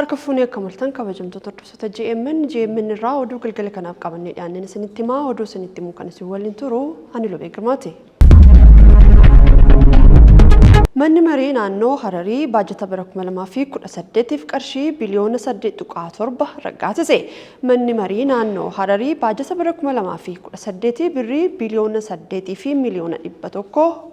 Harka fuunee akka mul'atan kabajamtoota hordoftoota GMN irraa oduu galgala kanaaf qabannee dhiyaanneen isinitti himaa oduu isinitti himuu kan isin waliin turu ani Lobee Girmaati. Manni marii naannoo Hararii baajata bara 2018 qarshii biliyoona 8.7 raggaasise. Manni marii naannoo Hararii baajata bara 2018 birrii biliyoona 8 fi miliyoona 100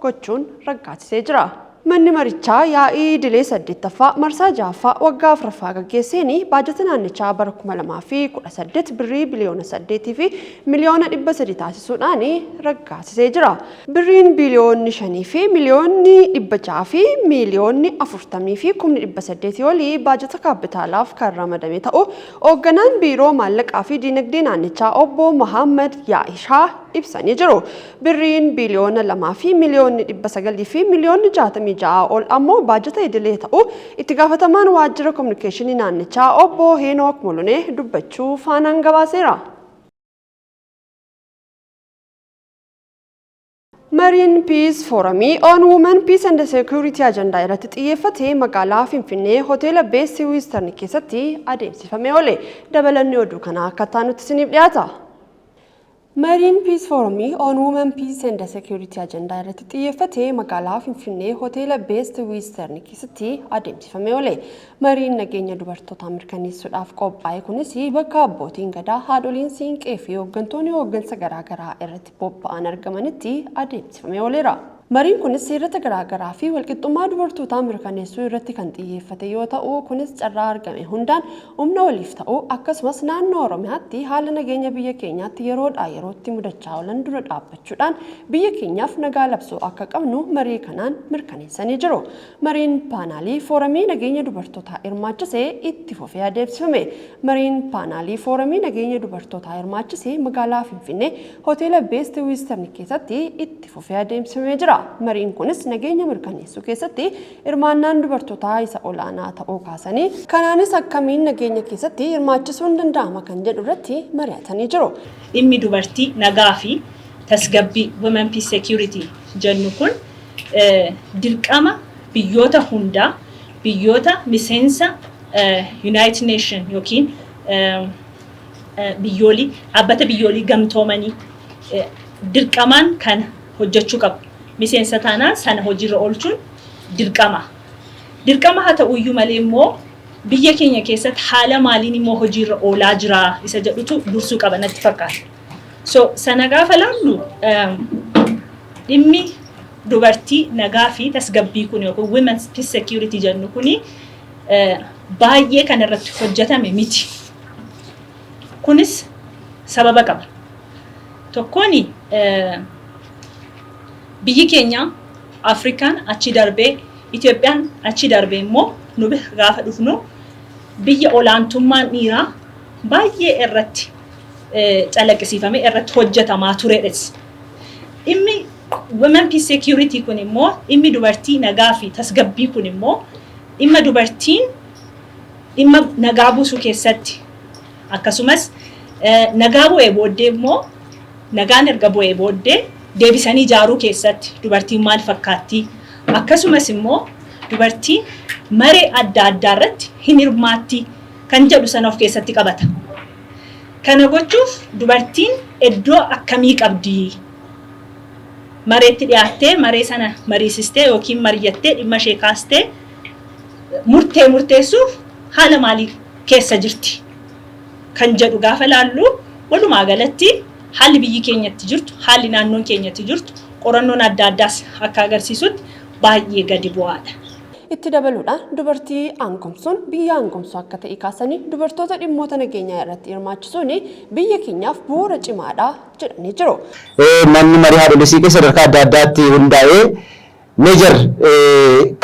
gochuun raggaasisee jira. Manni marichaa yaa'ii idilee 8ffaa marsaa 6ffaa waggaa 4ffaa gaggeesseeni baajata naannichaa bara 2018 birrii biliyoona 8 fi miliyoona 300 taasisuudhaan raggaasisee jira. Birriin biliyoonni 5 fi miliyoonni 600 fi miliyoonni 40 fi 800 olii baajata kaapitaalaaf kan ramadame ta'u hoogganaan biiroo maallaqaa fi diinagdee naannichaa obbo Muhammad Yaa'ishaa ibsanii jiru. Birriin biliyoona 2 fi miliyoonni 900 fi miliyoonni 66 ol ammoo baajata idilee ta'u itti gaafatamaan waajjira kominikeeshinii naannichaa obbo Henook Molonee dubbachuu faanaan gabaaseera. Marine Peace Forum on Women Peace and Security agenda irratti xiyyeeffatee magaalaa Finfinnee hoteela Best Western keessatti adeemsifamee oole. Dabalanni oduu kana akka taanutti isiniif dhiyaata. Marine Peace Forum on Women Peace and Security agenda irratti xiyyeeffatee magaalaa Finfinnee hoteela Best Western keessatti adeemsifamee oole. Mariin nageenya dubartootaa mirkaneessuudhaaf qophaa'e kunis bakka abbootiin gadaa, haadholiin siinqee fi hooggantoonni hooggansa garaagaraa irratti bobba'an argamanitti adeemsifamee ooleera. Mariin kunis seerota garaagaraa fi walqixxummaa dubartootaa mirkaneessuu irratti kan xiyyeeffate yoo ta'u kunis carraa argame hundaan humna waliif ta'u akkasumas naannoo Oromiyaatti haala nageenya biyya keenyaatti yeroodhaa yerootti mudachaa oolan dura dhaabbachuudhaan biyya keenyaaf nagaa labsuu akka qabnu marii kanaan mirkaneessanii jiru. Mariin paanaalii foorumii nageenya dubartootaa hirmaachisee itti fufee adeemsifame. Mariin paanaalii foorumii nageenya dubartootaa hirmaachisee magaalaa Finfinnee hoteela Best Western keessatti itti fufee adeemsifamee jira. Mariin kunis nageenya mirkaneessuu keessatti hirmaannaan dubartootaa isa olaanaa ta'uu kaasanii kanaanis akkamiin nageenya keessatti hirmaachisuun danda'ama kan jedhu irratti mari'atanii jiru. Dhimmi dubartii nagaa fi tasgabbii Women Peace Security jennu kun dirqama biyyoota hundaa biyyoota miseensa United Nation yookiin biyyoolii dhaabbata biyyoolii gamtoomanii dirqamaan kan hojjechuu qabu. Miseensa taanaan sana hojiirra oolchuun dirqama. Dirqama haa ta'uyyuu malee immoo biyya keenya keessatti haala maaliin immoo hojiirra oolaa jira isa jedhutu dursuu qaba natti fakkaata. So sana gaafa laallu dhimmi dubartii nagaa fi tasgabbii kun yookiin Women's Peace Security jennu kuni baay'ee kan irratti hojjetame miti. Kunis sababa qaba. Tokkooni biyyi keenya Afrikaan achi darbee Itoophiyaan achi darbee immoo nu gaafa dhufnu biyya olaantummaan dhiiraa baay'ee irratti calaqqisiifame irratti hojjetamaa turedha. Dhimmi Women Peace Security kun immoo dhimmi dubartii nagaa fi tasgabbii kun immoo dhimma dubartiin dhimma nagaa buusuu keessatti akkasumas nagaa bu'ee booddee immoo nagaan erga bu'ee booddee deebisanii ijaaruu keessatti dubartiin maal fakkaatti akkasumas immoo dubartiin maree adda addaa irratti hin hirmaatti kan jedhu sana of keessatti qabata. Kana gochuuf dubartiin iddoo akkamii qabdi? Mareetti dhiyaattee maree sana mariisistee yookiin mari'attee dhimma ishee kaastee murteessuuf haala maalii keessa jirti kan jedhu gaafa laallu walumaa galatti haalli biyyi keenyatti jirtu, haalli naannoon keenyatti jirtu, qorannoon adda addaas akka agarsiisutti baay'ee gadi bu'aadha. Itti dabaluudhaan dubartii aangomsuun biyya aangomsuu akka ta'e kaasanii dubartoota dhimmoota nageenyaa irratti hirmaachisuun biyya keenyaaf bu'uura cimaadha jedhanii jiru. Manni marii haadholii siiqee sadarkaa adda addaatti hundaa'ee meejar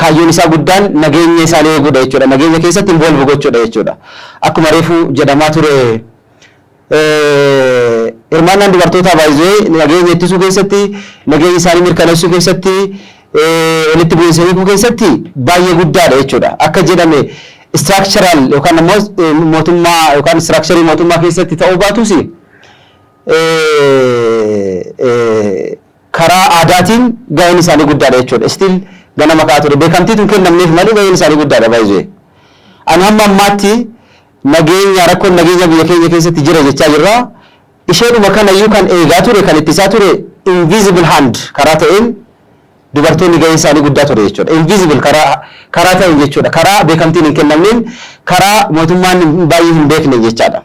kaayyoon isaa guddaan nageenya isaanii eeguudha jechuudha. Nageenya keessatti involve gochuudha jechuudha. Akkuma reefu jedhamaa ture hirmaannaan dubartootaa baay'ee nageenya ittisuu keessatti nageenya isaanii mirkaneessuu keessatti walitti bu'iinsa hiikuu keessatti baay'ee guddaadha jechuudha. Akka jedhame structural yookaan immoo mootummaa yookaan structurii mootummaa keessatti ta'uu baatus karaa aadaatiin gaheen isaanii guddaadha jechuudha. Still ganama ka'a ture beekamtiitu hin kennamneef malee gaheen isaanii guddaadha baay'ee. Anamma ammaatti nageenya rakkoon nageenya biyya keenya keessatti jira jechaa jirra. Isheenuma kanayyuu kan eegaa ture kan ittisaa ture invisible hand karaa ta'een dubartoonni gaheen isaanii guddaa ture jechuudha. Invisible karaa ta'een jechuudha. Karaa beekamtiin hin kennamneen karaa mootummaan baay'ee hin beekne jechaadha.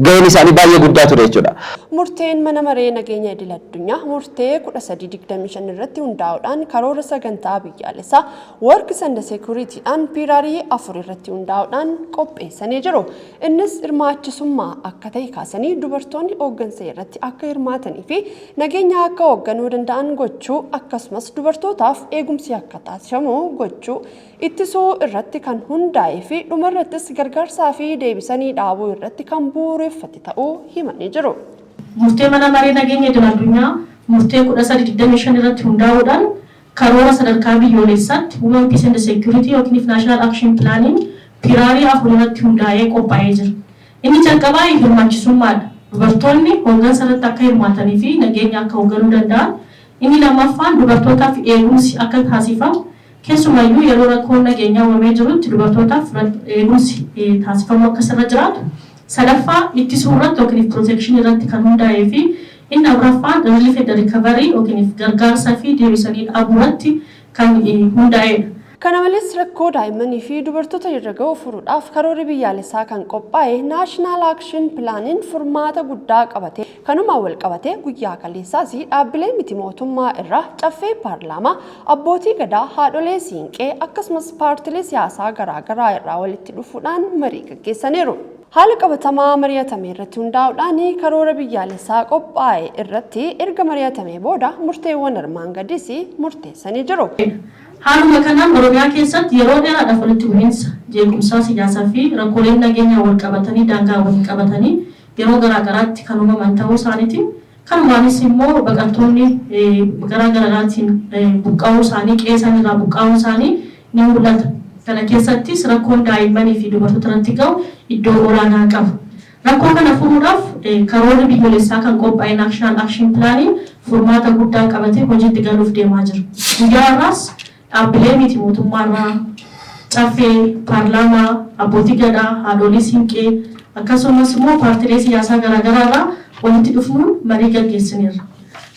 Gaheen isaanii baay'ee guddaa ture jechuudha. Murteen mana maree nageenya idil addunyaa murtee 1325 irratti hundaa'uudhaan karoora sagantaa biyyaalessaa works and security'dhaan piiraarii 4 irratti hundaa'uudhaan qopheessanii jiru. Innis hirmaachisummaa akka ta'e kaasanii dubartoonni hooggansa irratti akka hirmaatanii fi nageenya akka hoogganuu danda'an gochuu akkasumas dubartootaaf eegumsi akka taasifamu gochuu ittisuu irratti kan hundaa'ee fi dhumarrattis gargaarsaa fi deebisanii dhaabuu irratti kan bu'uureffate ta'uu himanii jiru. Murtee mana maree nageenya idil addunyaa murtee 1325 irratti hundaa'uudhaan karoora sadarkaa biyyoolessaatti Women Peace and Security yookiin National Action Planning piiraarii 4 irratti hundaa'ee qophaa'ee jira. Inni jalqabaa hirmaachisummaadha. Dubartoonni hooggansa irratti akka hirmaatanii fi nageenya akka hoogganuu danda'an. Inni lammaffaan dubartootaaf eegumsi akka taasifamu keessumayyuu yeroo rakkoon nageenyaa uumamee jirutti dubartootaaf eegumsi taasifamu akka sirra jiraatu. Sadaffaa ittisuu irratti yookiin protection irratti kan hundaa'ee fi inni afuraffaan relief and recovery yookiin gargaarsaa fi deebisanii dhaabuu irratti kan hundaa'edha. Kana malees rakkoo daa'immanii fi dubartoota irra ga'u furuudhaaf karoorri biyyaalessaa kan qophaa'e National Action Planning furmaata guddaa qabate kanumaan wal qabate guyyaa kaleessaas dhaabbilee miti mootummaa irraa caffee paarlaamaa abbootii gadaa haadholee siinqee akkasumas paartilee siyaasaa garaagaraa irraa walitti dhufuudhaan marii gaggeessaniiru. Haala qabatamaa mari'atame irratti hundaa'uudhaan karoora biyyaalessaa qophaa'e irratti erga mari'atame booda murteewwan armaan gadiis murteessanii jiru. Haaluma kanaan Oromiyaa keessatti yeroo dheeraadhaaf walitti bu'iinsa jeequmsaa siyaasaa fi rakkooleen nageenyaa wal qabatanii daangaa wal qabatanii yeroo garaagaraatti kan uumaman ta'uu isaaniitiin kanumaanis immoo baqattoonni garaagaraatiin buqqaa'uu isaanii qe'ee irraa buqqaa'uu isaanii ni mul'ata. Kana keessattis rakkoon daa'immanii fi dubartoota irratti ga'u iddoo olaanaa qaba. Rakkoo kana furuudhaaf karoorri biyyoolessaa kan qophaa'e National Action Planning furmaata guddaa qabatee hojiitti galuuf deemaa jira. Guyyaa irraas dhaabbilee miti mootummaarraa caffee paarlaamaa abbootii gadaa haadholii siinqee akkasumas immoo paartilee siyaasaa garaagaraarraa walitti dhufuun marii gaggeessaniirra.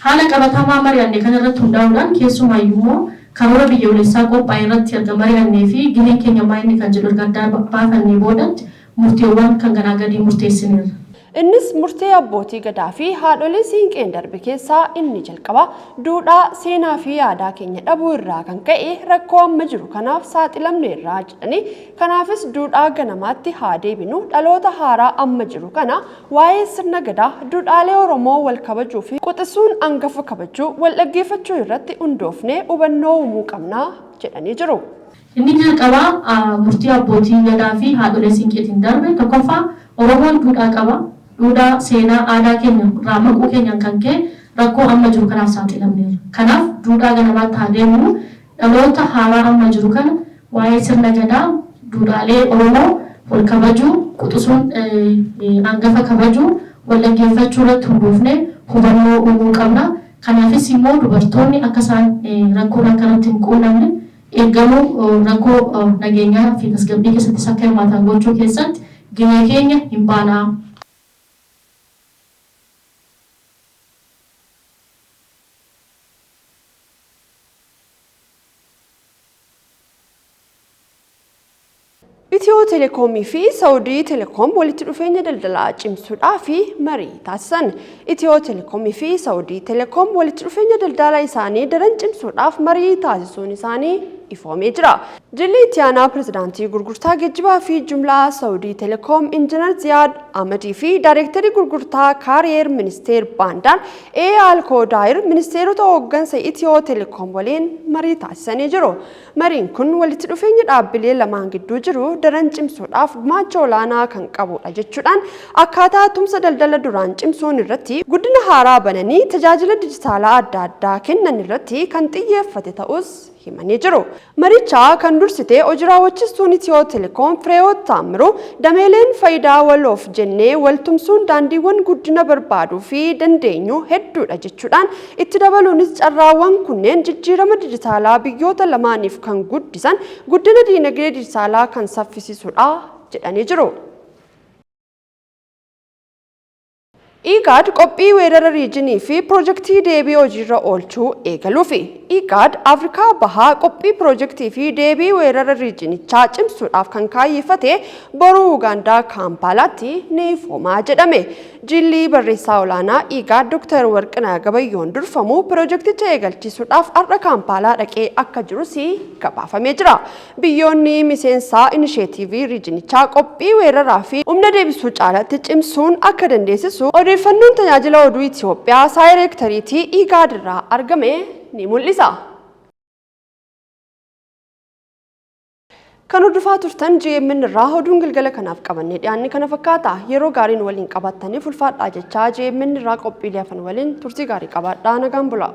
Haala qabatamaa mari'anne kana irratti hundaa'uudhaan keessumaayyuu immoo karoora biyyoolessaa qophaa'e irratti erga mari'annee fi gaheen keenya maayinni kan jedhu erga addaa baafannee boodatti murteewwan kan ganaa gadii murteessineerra. Innis murtee abbootii gadaa fi haadholee siinqeen darbe keessaa inni jalqaba duudhaa seenaa fi aadaa keenya dhabuu irraa kan ka'e rakkoo amma jiru kanaaf saaxilamne irraa jedhanii kanaafis duudhaa ganamaatti haa deebinu dhaloota haaraa amma jiru kana waa'ee sirna gadaa duudhaalee Oromoo wal kabajuu fi quxisuun hangafa kabajuu wal dhaggeeffachuu irratti hundoofnee hubannoo uumuu qabnaa jedhanii jiru. Inni jalqabaa murtii abbootii gadaa fi haadholee siinqeetiin darbe tokkoffaa Oromoon duudhaa qaba. Duudhaa seenaa aadaa keenya irraa maquu keenyaan kan ka'e rakkoo amma jiru kanaaf saaxilamneerra. Kanaaf duudhaa ganamaatti haa deemnu dhaloota haaraa amma jiru kana waa'ee sirna gadaa duudhaalee Oromoo wal kabajuu quxisuun hangafa kabajuu wal dhaggeeffachuu irratti hundoofnee hubannoo uumuu qabna. Kanaafis immoo dubartoonni akka isaan rakkoon akkanatti hin quunnamne eegamuu rakkoo nageenyaa fi tasgabbii keessattis akka hirmaatan gochuu keessatti gahee keenya hin baanaa. Itiyoo Telekoomii fi Saawudii Telekoom walitti dhufeenya daldalaa cimsuudhaa fi marii taasisan. Itiyoo Telekoomii fi Saawudii Telekoom walitti dhufeenya daldalaa isaanii daran cimsuudhaaf marii taasisuun isaanii ifoomee jira. Jilli itti aanaa pirezidaantii gurgurtaa geejjibaa fi jumlaa Saawudii Telekoom Injiinar Ziyaad Ahmadii fi daayirektarii gurgurtaa kaariyeer ministeer Baandaan Alkoodaayir ministeerota hooggansa Itiyoo Telekoom waliin marii taasisanii jiru. Mariin kun walitti dhufeenya dhaabbilee lamaan gidduu jiru daran cimsuudhaaf gumaacha olaanaa kan qabudha jechuudhaan akkaataa tumsa daldala duraan cimsuun irratti guddina haaraa bananii tajaajila dijitaalaa adda addaa kennan irratti kan xiyyeeffate ta'us himanii jiru. Marichaa kan dursite hojii raawwachiistuun Itiyoo Telekoom Fireewoot Taammiruu dameeleen faayidaa waloof jennee waltumsuun daandiiwwan guddina barbaaduu fi dandeenyu hedduudha jechuudhaan itti dabaluunis carraawwan kunneen jijjiirama dijitaalaa biyyoota lamaaniif kan guddisan guddina diinagdee dijitaalaa kan saffisiisudha jedhanii jiru. IGAD qophii weerara riijinii fi piroojeektii deebii hojiirra oolchuu eegaluufi IGAD Afrikaa Bahaa qophii piroojeektii fi deebii weerara riijinichaa cimsuudhaaf kan kaayyeffate boruu Ugaandaa Kaampaalaatti ni ifoomaa jedhame. Jilli barreessaa olaanaa IGAD Dr. Warqinaa Gabayyoon durfamu piroojeekticha eegalchiisuudhaaf har'a Kaampaalaa dhaqee akka jirus gabaafamee jira. Biyyoonni miseensaa inisheetiivii riijinichaa qophii weeraraa fi humna deebisuu caalatti cimsuun akka dandeessisu odeeffannoon tajaajila oduu Itoophiyaa daayireektariitii IGAD irraa argame ni mul'isa. Kan hordofaa turtan GMN irraa oduun galgala kanaaf qabannee dhiyaanni kana fakkaata. Yeroo gaariin waliin qabattaniif ulfaadhaa jechaa GMN irraa qophiilee hafan waliin turtii gaarii qabaadhaa nagaan bulaa.